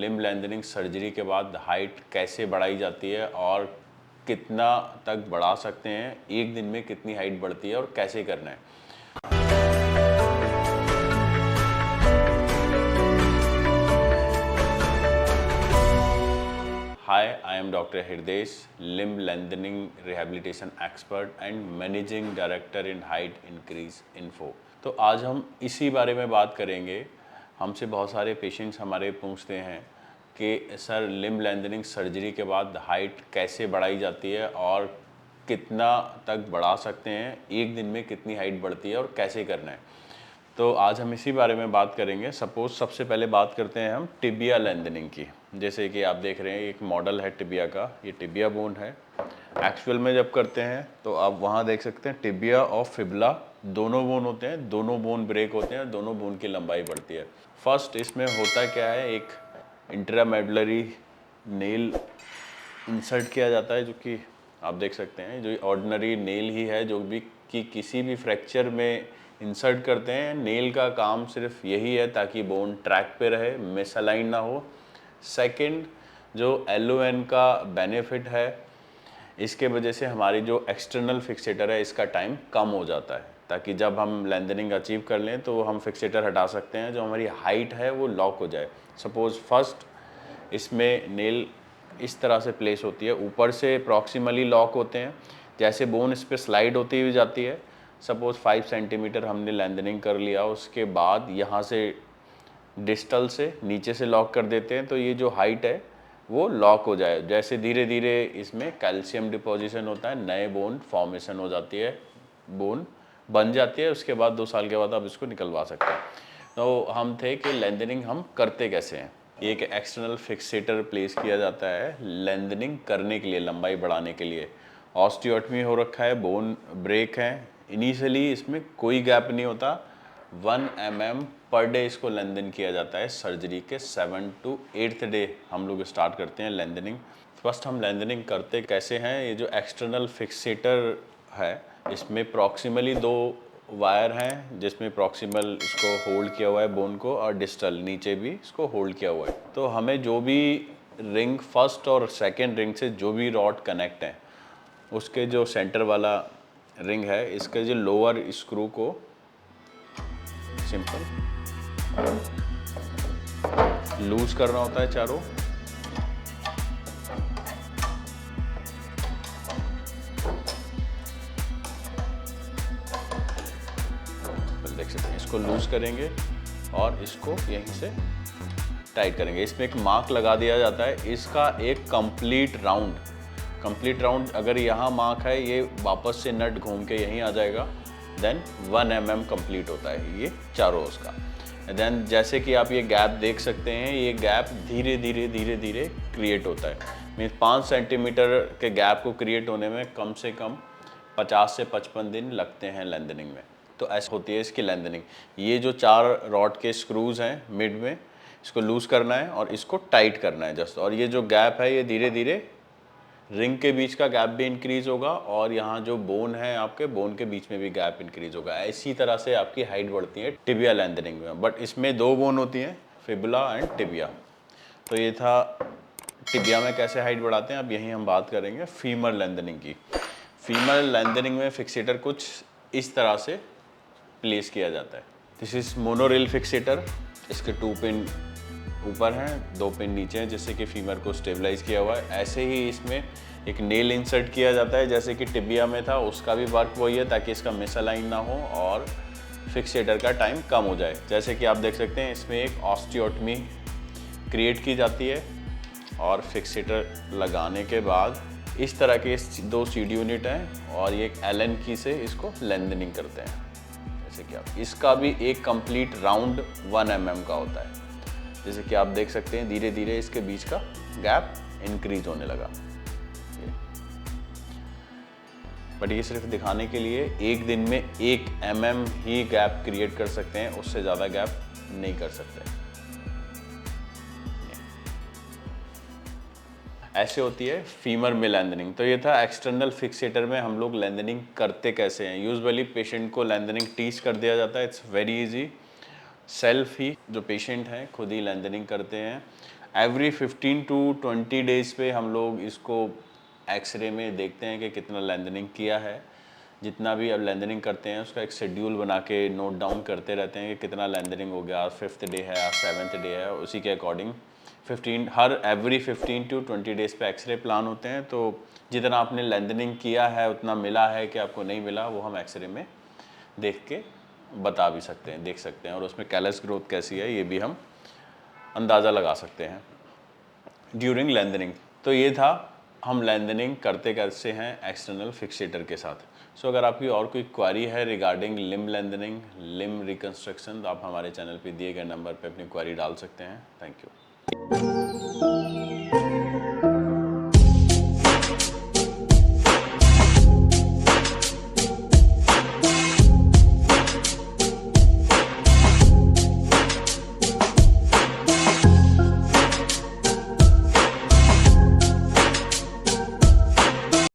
Limb lengthening surgery के बाद height कैसे बढ़ाई जाती है और कितना तक बढ़ा सकते हैं, एक दिन में कितनी हाइट बढ़ती है और कैसे करना है। Hi, I am Dr. Hirdesh, limb lengthening rehabilitation expert and managing director in Height Increase Info। तो आज हम इसी बारे में बात करेंगे। हमसे बहुत सारे पेशेंट्स हमारे पूछते हैं कि सर लिम्ब लेंथनिंग सर्जरी के बाद हाइट कैसे बढ़ाई जाती है और कितना तक बढ़ा सकते हैं, एक दिन में कितनी हाइट बढ़ती है और कैसे करना है। तो आज हम इसी बारे में बात करेंगे। सपोज सबसे पहले बात करते हैं हम टिबिया लेंथनिंग की। जैसे कि आप देख रहे हैं एक मॉडल है टिबिया का, ये टिबिया बोन है। एक्चुअल में जब करते हैं तो आप वहाँ देख सकते हैं टिबिया और फिबुला दोनों बोन होते हैं, दोनों बोन ब्रेक होते हैं, दोनों बोन की लंबाई बढ़ती है। फर्स्ट इसमें होता क्या है, एक इंट्रामेडुलरी नेल इंसर्ट किया जाता है, जो कि आप देख सकते हैं जो ऑर्डिनरी नेल ही है, जो भी कि किसी भी फ्रैक्चर में इंसर्ट करते हैं। नेल का काम सिर्फ यही है ताकि बोन ट्रैक पे रहे, मिसअलाइन ना हो। सेकंड, जो LON का बेनिफिट है, इसके वजह से हमारी जो एक्सटर्नल फिक्सेटर है इसका टाइम कम हो जाता है, ताकि जब हम लेंथनिंग अचीव कर लें तो हम फिक्सेटर हटा सकते हैं, जो हमारी हाइट है वो लॉक हो जाए। सपोज़ फर्स्ट इसमें नेल इस तरह से प्लेस होती है, ऊपर से प्रॉक्सिमली लॉक होते हैं, जैसे बोन इस पर स्लाइड होती हुई जाती है। सपोज़ 5 सेंटीमीटर हमने लेंथनिंग कर लिया, उसके बाद यहाँ से डिस्टल से नीचे से लॉक कर देते हैं, तो ये जो हाइट है वो लॉक हो जाए। जैसे धीरे धीरे इसमें कैल्शियम डिपोजिशन होता है, नए बोन फॉर्मेशन हो जाती है, बोन बन जाती है। उसके बाद 2 साल के बाद आप इसको निकलवा सकते हैं। तो हम थे कि लेंथनिंग हम करते कैसे हैं। एक एक्सटर्नल फिक्सेटर प्लेस किया जाता है लेंथनिंग करने के लिए, लंबाई बढ़ाने के लिए। ऑस्टियोटमी हो रखा है, बोन ब्रेक है। इनिशियली इसमें कोई गैप नहीं होता, 1 mm पर डे इसको लेंथन किया जाता है। सर्जरी के 7 to 8th डे हम लोग स्टार्ट करते हैं लेंथनिंग। फर्स्ट हम लेंथनिंग करते कैसे हैं, ये जो एक्सटर्नल फिक्सेटर है इसमें प्रॉक्सिमली 2 वायर हैं, जिसमें प्रॉक्सिमल इसको होल्ड किया हुआ है बोन को, और डिस्टल नीचे भी इसको होल्ड किया हुआ है। तो हमें जो भी रिंग फर्स्ट और सेकेंड रिंग से जो भी रॉड कनेक्ट है, उसके जो सेंटर वाला रिंग है, इसके जो लोअर स्क्रू को सिंपल लूज करना होता है चारों। देख सकते हैं, इसको लूज करेंगे और इसको यहीं से टाइट करेंगे। इसमें एक मार्क लगा दिया जाता है, इसका एक कंप्लीट राउंड अगर यहाँ मार्क है, ये वापस से नट घूम के यहीं आ जाएगा, देन 1 mm कंप्लीट होता है ये चारों उसका। देन जैसे कि आप ये गैप देख सकते हैं, ये गैप धीरे धीरे क्रिएट होता है। मीन्स 5 सेंटीमीटर के गैप को क्रिएट होने में कम से कम 50 से 55 दिन लगते हैं लेंथनिंग में। तो ऐसी होती है इसकी लेंथनिंग। ये जो 4 रॉड के स्क्रूज हैं मिड में, इसको लूज करना है और इसको टाइट करना है जस्ट। और ये जो गैप है, ये धीरे धीरे रिंग के बीच का गैप भी इंक्रीज होगा, और यहाँ जो बोन है आपके बोन के बीच में भी गैप इंक्रीज होगा। इसी तरह से आपकी हाइट बढ़ती है टिबिया लेंथनिंग में। बट इसमें 2 बोन होती हैं, फिबुला एंड टिबिया। तो ये था टिबिया में कैसे हाइट बढ़ाते हैं। अब यहीं हम बात करेंगे फीमर लेंथनिंग की। फीमर लेंथनिंग में फिक्सेटर कुछ इस तरह से प्लेस किया जाता है। This is monorail fixator. इसके 2 पिन ऊपर हैं, 2 पिन नीचे हैं, जिससे कि फीमर को स्टेबलाइज किया हुआ है। ऐसे ही इसमें एक नेल इंसर्ट किया जाता है, जैसे कि टिबिया में था, उसका भी वर्क वही है, ताकि इसका मिसअलाइन ना हो और फिक्सेटर का टाइम कम हो जाए। जैसे कि आप देख सकते हैं, इसमें एक ऑस्टियोटमी क्रिएट की जाती है, और फिक्सेटर लगाने के बाद इस तरह के 2 सीड यूनिट हैं, और ये एक एलन की से इसको लेंथनिंग करते हैं। जैसे कि आप इसका भी एक कंप्लीट राउंड 1 mm का होता है। जैसे कि आप देख सकते हैं, धीरे धीरे इसके बीच का गैप इंक्रीज होने लगा। बट ये सिर्फ दिखाने के लिए, एक दिन में 1 mm ही गैप क्रिएट कर सकते हैं, उससे ज़्यादा गैप नहीं कर सकते। ऐसे होती है फीमर में लेंथनिंग। तो ये था एक्सटर्नल फिक्सेटर में हम लोग लेंथनिंग करते कैसे हैं। यूजुअली पेशेंट को लेंथनिंग टीच कर दिया जाता है, इट्स वेरी इजी। सेल्फ ही जो पेशेंट हैं खुद ही लेंथनिंग करते हैं। एवरी 15 टू 20 डेज़ पे हम लोग इसको एक्सरे में देखते हैं कि कितना लेंथनिंग किया है। जितना भी अब लेंथनिंग करते हैं उसका एक शेड्यूल बना के नोट डाउन करते रहते हैं कि कितना लेंथनिंग हो गया, आज 5th डे है, आज 7th डे है, उसी के अकॉर्डिंग एवरी 15 टू 20 डेज़ पे एक्सरे प्लान होते हैं। तो जितना आपने लेंथनिंग किया है उतना मिला है कि आपको नहीं मिला, वो हम एक्सरे में देख के बता भी सकते हैं, देख सकते हैं। और उसमें कैलस ग्रोथ कैसी है ये भी हम अंदाज़ा लगा सकते हैं ड्यूरिंग लेंथनिंग। तो ये था हम लेंथनिंग करते कैसे हैं एक्सटर्नल फिक्सेटर के साथ। सो अगर आपकी और कोई क्वारी है regarding limb lengthening, limb reconstruction, तो आप हमारे चैनल पे दिए गए नंबर पे अपनी क्वारी डाल सकते हैं। Thank you.